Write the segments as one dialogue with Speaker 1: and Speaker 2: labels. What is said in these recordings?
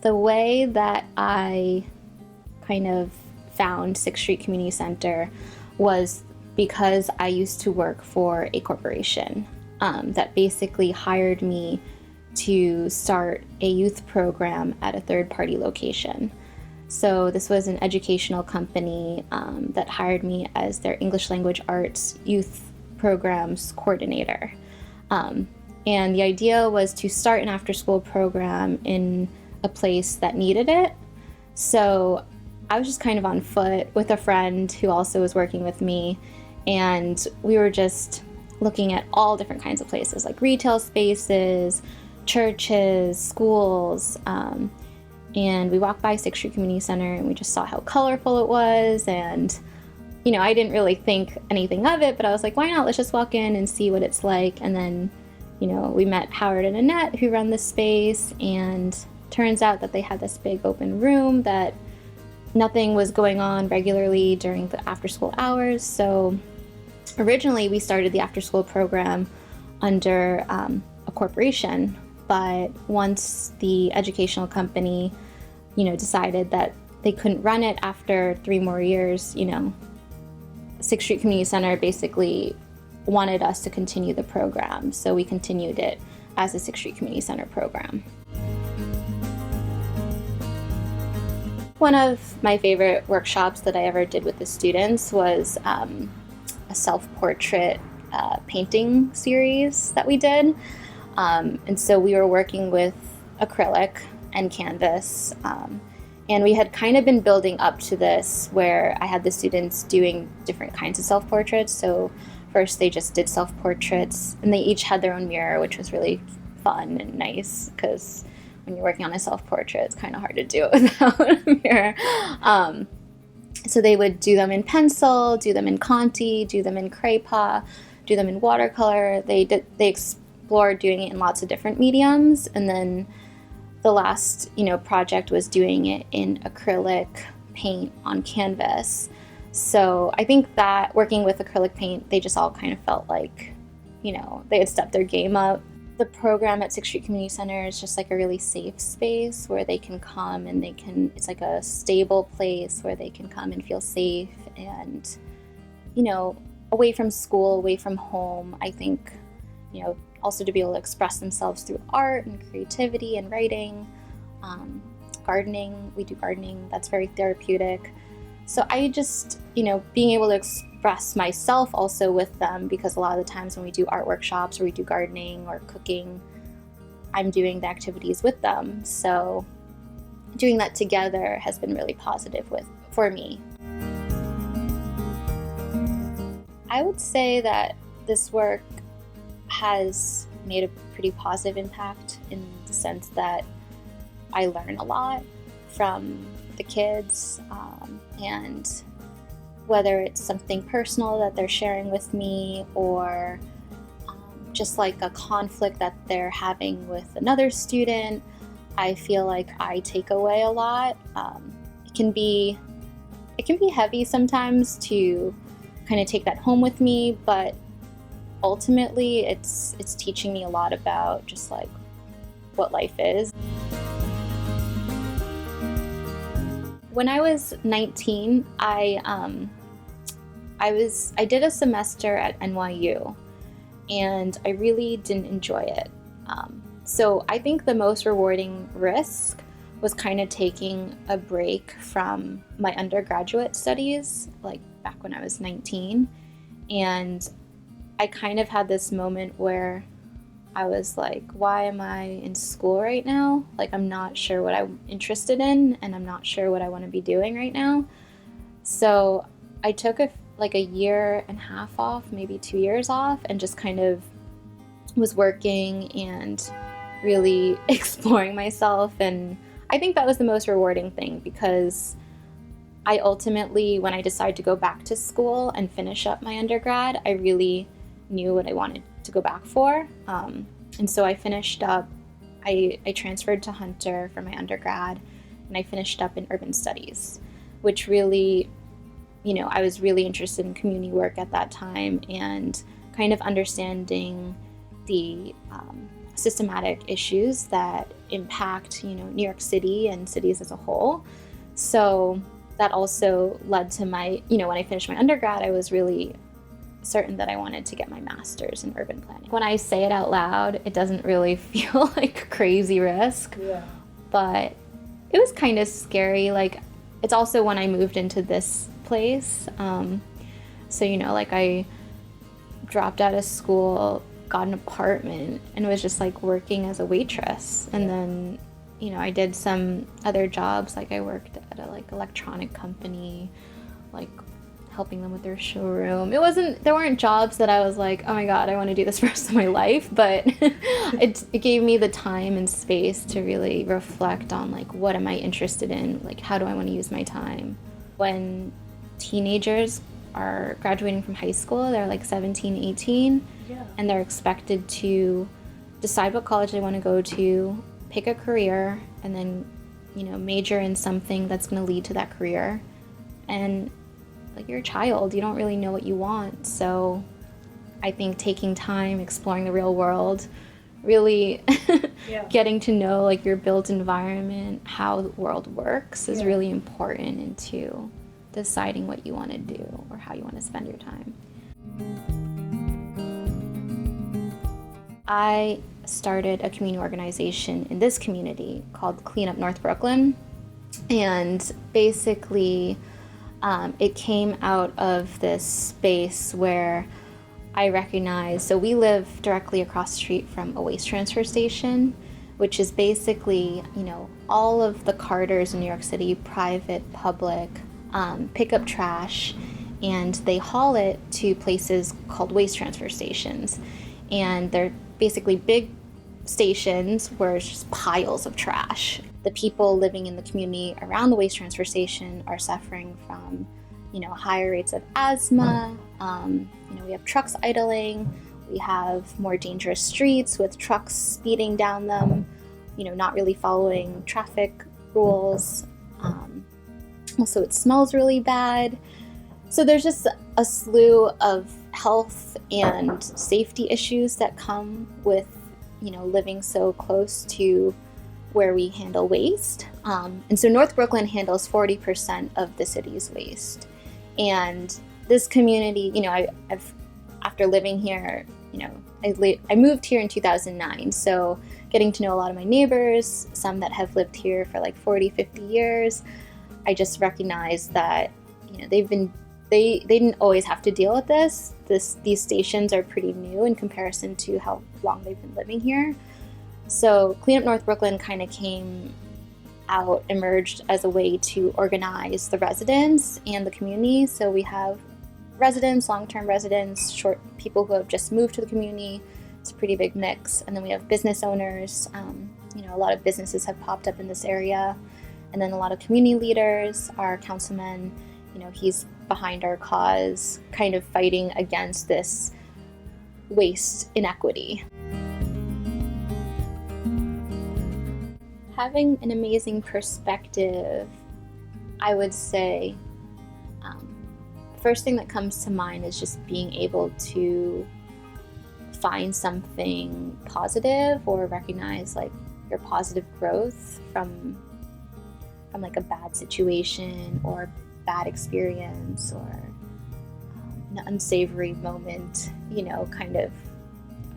Speaker 1: The way that I kind of found 6th Street Community Center was because I used to work for a corporation that basically hired me to start a youth program at a third-party location. So this was an educational company that hired me as their English language arts youth programs coordinator. And the idea was to start an after-school program in a place that needed it. So I was just kind of on foot with a friend who also was working with me, and we were just looking at all different kinds of places, like retail spaces, churches, schools, and we walked by 6th Street Community Center and we just saw how colorful it was, and I didn't really think anything of it, but I was like, why not? Let's just walk in and see what it's like. And then we met Howard and Annette, who run the space, and turns out that they had this big open room that nothing was going on regularly during the after-school hours. So originally we started the after-school program under a corporation, but once the educational company, decided that they couldn't run it after 3 more years, 6th Street Community Center basically wanted us to continue the program. So we continued it as a 6th Street Community Center program. One of my favorite workshops that I ever did with the students was a self-portrait painting series that we did. And so we were working with acrylic and canvas, and we had kind of been building up to this where I had the students doing different kinds of self-portraits. So first they just did self-portraits, and they each had their own mirror, which was really fun and nice, because when you're working on a self-portrait, it's kind of hard to do it without a mirror. So they would do them in pencil, do them in Conti, do them in Crayon, do them in watercolor. They explored doing it in lots of different mediums, and then the last project was doing it in acrylic paint on canvas. So I think that working with acrylic paint, they just all kind of felt like they had stepped their game up. The program at 6th Street Community Center is just like a really safe space where they can come and it's like a stable place where they can come and feel safe and, away from school, away from home. I think, also to be able to express themselves through art and creativity and writing, gardening. We do gardening. That's very therapeutic. So I just, being able to express myself also with them, because a lot of the times when we do art workshops or we do gardening or cooking, I'm doing the activities with them. So doing that together has been really positive for me. I would say that this work has made a pretty positive impact in the sense that I learn a lot from the kids, and whether it's something personal that they're sharing with me or just like a conflict that they're having with another student, I feel like I take away a lot. It can be heavy sometimes to kind of take that home with me, but ultimately it's teaching me a lot about just like what life is. When I was 19, I did a semester at NYU, and I really didn't enjoy it. So I think the most rewarding risk was kind of taking a break from my undergraduate studies, like back when I was 19. And I kind of had this moment where I was like, why am I in school right now? Like, I'm not sure what I'm interested in, and I'm not sure what I want to be doing right now. So I took a year and a half off, maybe 2 years off, and just kind of was working and really exploring myself. And I think that was the most rewarding thing, because I ultimately, when I decided to go back to school and finish up my undergrad, I really knew what I wanted to go back for. And so I finished up, I transferred to Hunter for my undergrad, and I finished up in urban studies, which really, I was really interested in community work at that time, and kind of understanding the systematic issues that impact, New York City and cities as a whole. So that also led to my, when I finished my undergrad, I was really certain that I wanted to get my master's in urban planning. When I say it out loud, it doesn't really feel like a crazy risk, but it was kind of scary. Like, it's also when I moved into this place. So, I dropped out of school, got an apartment, and was just like working as a waitress. And then, I did some other jobs. Like, I worked at a electronic company, like helping them with their showroom. There weren't jobs that I was like, oh my God, I want to do this for the rest of my life. But it gave me the time and space to really reflect on like, what am I interested in? Like, how do I want to use my time? When teenagers are graduating from high school, they're like 17, 18, and they're expected to decide what college they want to go to, pick a career, and then, major in something that's going to lead to that career. And like, you're a child, you don't really know what you want. So I think taking time, exploring the real world, really getting to know like your built environment, how the world works is really important into deciding what you want to do or how you want to spend your time. I started a community organization in this community called Clean Up North Brooklyn. And basically, it came out of this space where I recognized, so we live directly across the street from a waste transfer station, which is basically, all of the carters in New York City, private, public, pick up trash, and they haul it to places called waste transfer stations. And they're basically big stations where it's just piles of trash. The people living in the community around the waste transfer station are suffering from, higher rates of asthma. We have trucks idling. We have more dangerous streets with trucks speeding down them, not really following traffic rules. Also, it smells really bad. So there's just a slew of health and safety issues that come with, living so close to where we handle waste. And so North Brooklyn handles 40% of the city's waste. And this community, after living here, I moved here in 2009. So getting to know a lot of my neighbors, some that have lived here for like 40, 50 years, I just recognized that, they didn't always have to deal with this. These stations are pretty new in comparison to how long they've been living here. So Clean Up North Brooklyn kind of emerged as a way to organize the residents and the community. So we have residents, long-term residents, short people who have just moved to the community. It's a pretty big mix. And then we have business owners. A lot of businesses have popped up in this area. And then a lot of community leaders. Our councilman, he's behind our cause, kind of fighting against this waste inequity. Having an amazing perspective, I would say, the first thing that comes to mind is just being able to find something positive or recognize like your positive growth from like a bad situation or bad experience or an unsavory moment, kind of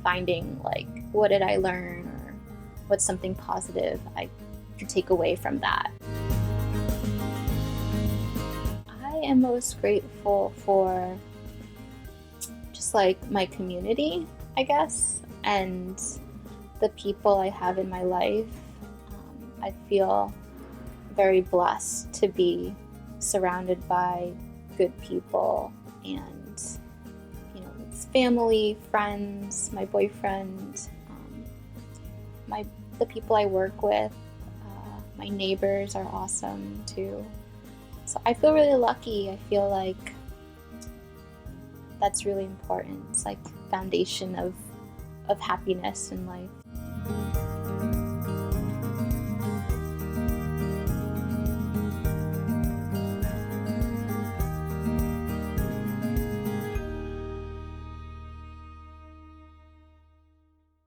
Speaker 1: finding like, what did I learn or what's something positive I could take away from that. I am most grateful for just like my community, I guess, and the people I have in my life. I feel very blessed to be surrounded by good people and, it's family, friends, my boyfriend, the people I work with, my neighbors are awesome too. So I feel really lucky. I feel like that's really important. It's like foundation of happiness in life.